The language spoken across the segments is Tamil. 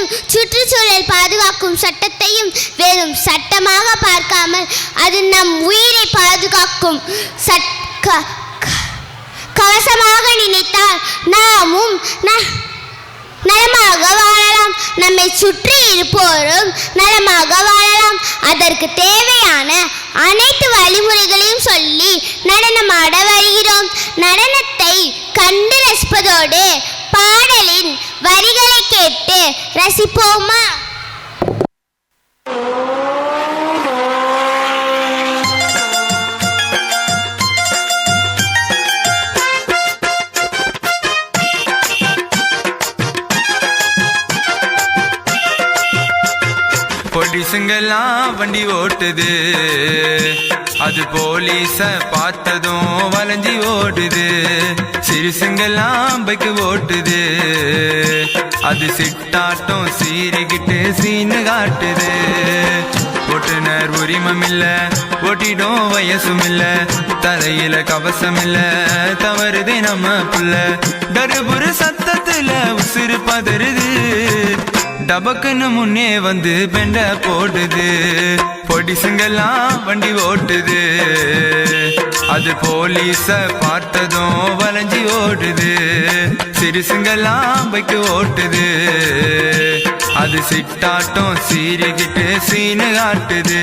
சட்டத்தையும் சுற்றுச்சூழல் பாதுகாக்கும் சட்டத்தையும் வெறும் சட்டமாக பார்க்காமல் அது நம் உயிரை பாதுகாக்கும் கவசமாக நினைத்தால் நாமும் நலமாக வாழலாம். நம்மை சுற்றி இருப்போரும் நலமாக வாழலாம். அதற்கு தேவையான அனைத்து வழிமுறைகளையும் சொல்லி நடனமாட வருகிறோம். நடனத்தை கண்டு ரசிப்பதோடு பாடலின் வரிகளை கேட்டு ரசிப்போமா? பொடிசுங்கெல்லாம் வண்டி ஓட்டுது, அது போலீஸ பார்த்ததும் வளைஞ்சி ஓடுது. சிறுசுங்கெல்லாம் பைக்கு ஓட்டுது, அது சிட்டாட்டம் சீறிக்கிட்டு சீனு காட்டுது. ஓட்டுநர் உரிமம் இல்ல, ஓட்டிடும் வயசும் இல்ல, தலையில கவசம் இல்ல, தவறுதே நம்ம புள்ள. டருபுரு சத்தத்துல உசுறு பதறுது, டபக்குன்னு முன்னே வந்து பெண்ட போடுது. பொடிசுங்கெல்லாம் வண்டி ஓட்டுது, அது போலீஸ பார்த்ததும் வளைஞ்சி ஓடுது. சிறுசுங்கெல்லாம் பைக்கு ஓட்டுது, அது சிட்டாட்டம் சீறிக்கிட்டு சீனு காட்டுது.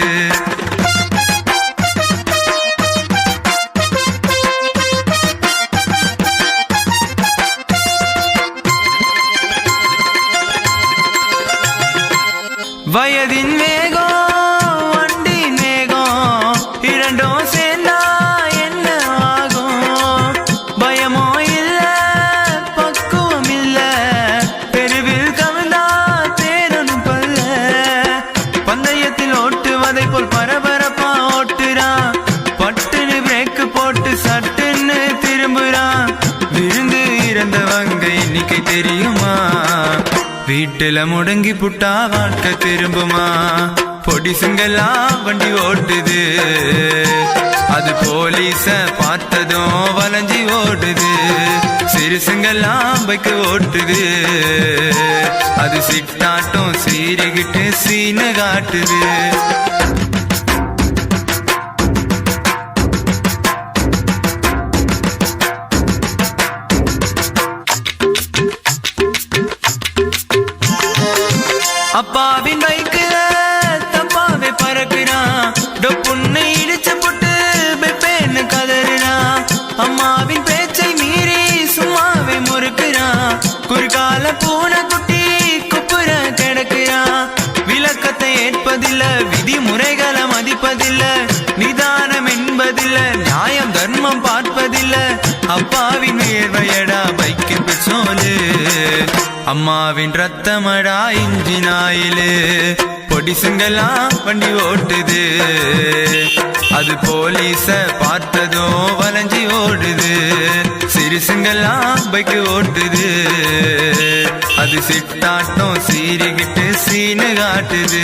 வயதின் வேகம் வண்டின் வேகம் இரண்டும் சேர்ந்தா என்ன ஆகும்? பயமோ இல்ல பக்குவம் இல்ல, தெருவில் கவிழ்ந்தா தேரனும் பல்ல. பந்தயத்தில் ஓட்டுவதை போல் பரபரப்பா ஓட்டுறான், பட்டுன்னு பிரேக்கு போட்டு சட்டுன்னு திரும்புறான். விழுந்து இறந்தவங்க எண்ணிக்கை தெரியுமா? வீட்டுல முடங்கி புட்டா வாழ்க்கை திரும்புமா? பொடிசுங்கெல்லாம் வண்டி ஓட்டுது, அது போலீஸ பார்த்ததும் வளைஞ்சி ஓடுது. சிறுசுங்கெல்லாம் பைக்கு ஓட்டுது, அது சிட்டாட்டம் சீறிக்கிட்டு சீனு காட்டுது. அப்பாவின் பைக்குல தப்பாவே பறக்குறான், டொப்புன்னு இடிச்ச புட்டு பெப்பேன்னு கதறினான். அம்மாவின் பேச்சை மீறி சும்மாவே முறுக்குறான், குறுக்கால பூனை குட்டி குப்புற கிடக்குறான். விளக்கத்தை ஏற்பதில்ல, விதிமுறைகளை மதிப்பதில்ல, நிதானம் என்பதில்ல, நியாயம் தர்மம் பார்ப்பதில்ல. அப்பாவின் வேர்வையடா பைக்கு பெட்ரோலு, அம்மாவின் ரத்தமடா இன்ஜின் ஆயிலு. பொடிசுங்கெல்லாம் வண்டி ஓட்டுது, அது போலீஸ பார்த்ததும் வளைஞ்சி ஓடுது. சிறுசுங்கெல்லாம் பைக்கு ஓட்டுது, அது சிட்டாட்டம் சீறிக்கிட்டு சீனு காட்டுது.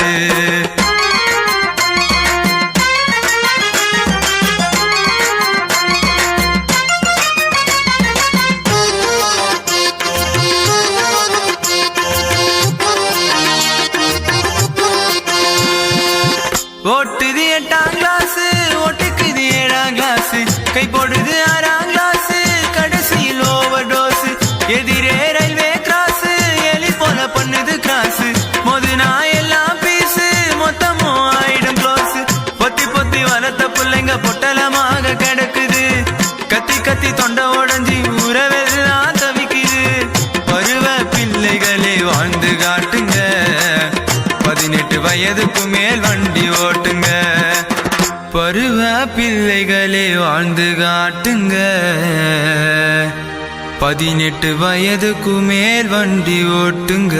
ஓட்டுது 8ஆம் கிளாஸ், ஓட்டுக்குது 7ஆம் கிளாஸ், கை போடுது 6ஆம் கிளாஸ், கடைசியில் ஓவர் டோஸ். எதிரே ரயில்வே கிராஸ், எலி போல பண்ணுது கிராஸ். மோதுனா எல்லாம் பீஸு, மொத்தமும் ஆயிடும் க்ளோஸ். பொத்தி பொத்தி வளர்த்த பிள்ளைங்க பொட்டலமாக கிடக்குது, கத்தி கத்தி தொண்டை உடஞ்சி உறவெல்லாம் தவிக்குது. பருவ பிள்ளைகளே வாழ்ந்து காட்டுங்க, 18 வயதுக்கு மேல் வண்டி ஓட்டுங்க. பருவ பிள்ளைகளே வாழ்ந்து காட்டுங்க, 18 வயதுக்கு மேல் வண்டி ஓட்டுங்க.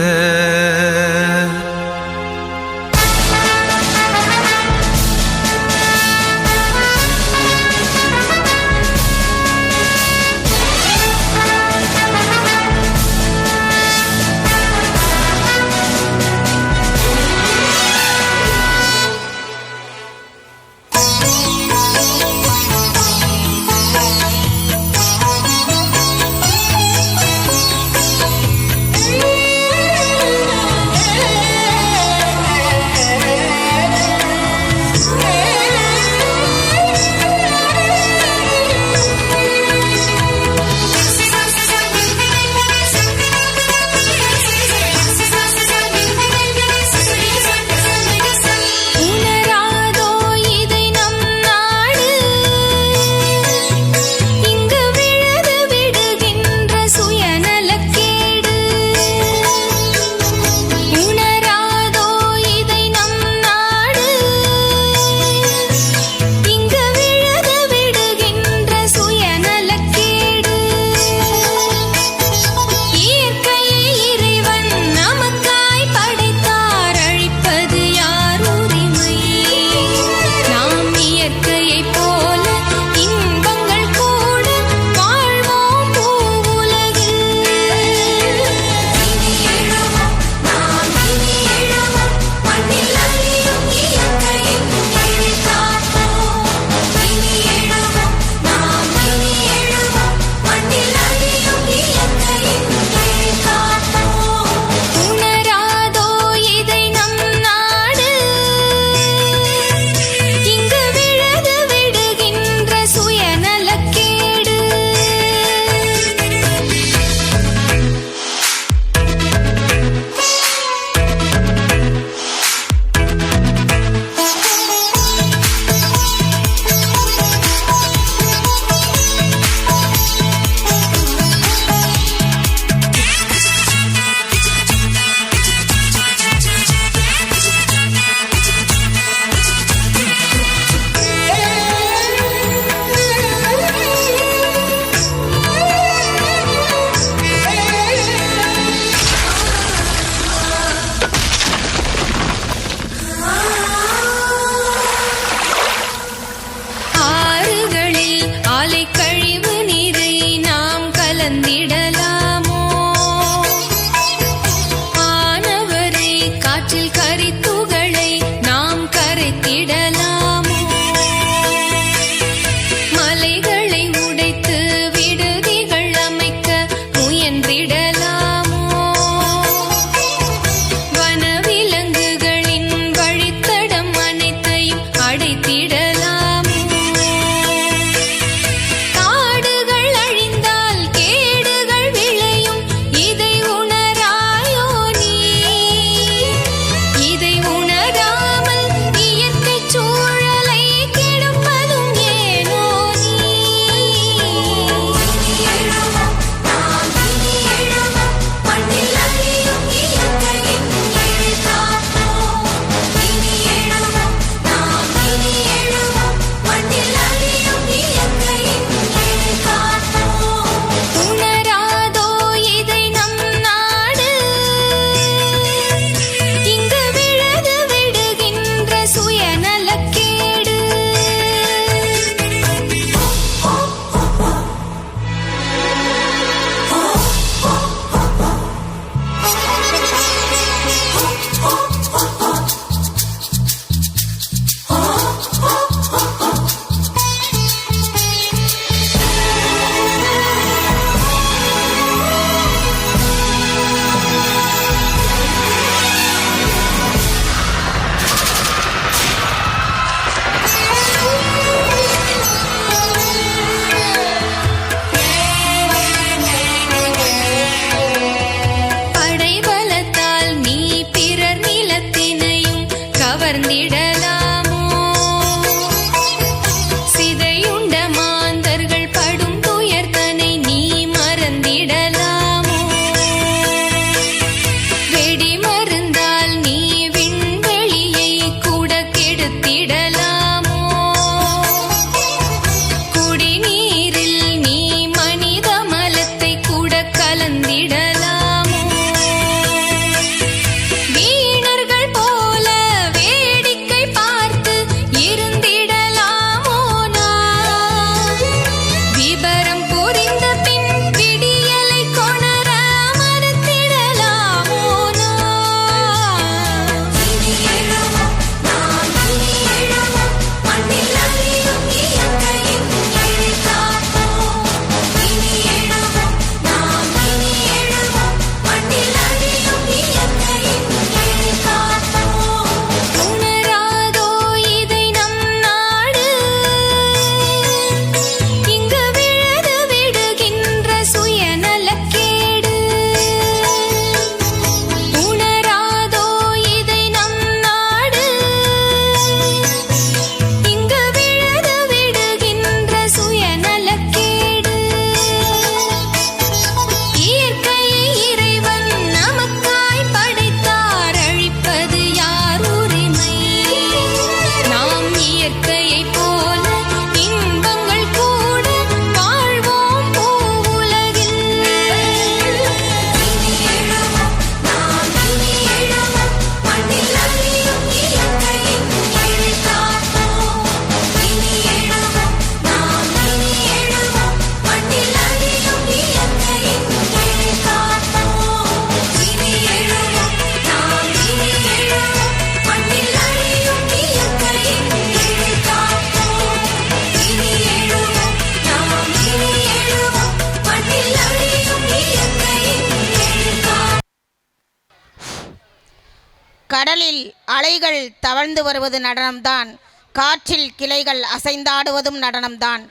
கடலில் அலைகள் தவழ்ந்து வருவது நடனம்தான், காற்றில் கிளைகள் அசைந்தாடுவதும் நடனம்தான்.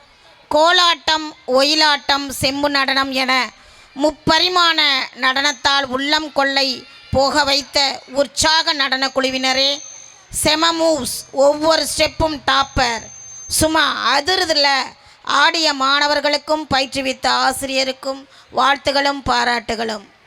கோலாட்டம், ஒயிலாட்டம், செம்பு நடனம் என முப்பரிமாண நடனத்தால் உள்ளம் கொள்ளை போக வைத்த உற்சாக நடன குழுவினரே, செம மூவ்ஸ், ஒவ்வொரு ஸ்டெப்பும் டாப்பர், சும்மா அதிர்தில்ல. ஆடிய மாணவர்களுக்கும் பயிற்றுவித்த ஆசிரியருக்கும் வாழ்த்துகளும் பாராட்டுகளும்.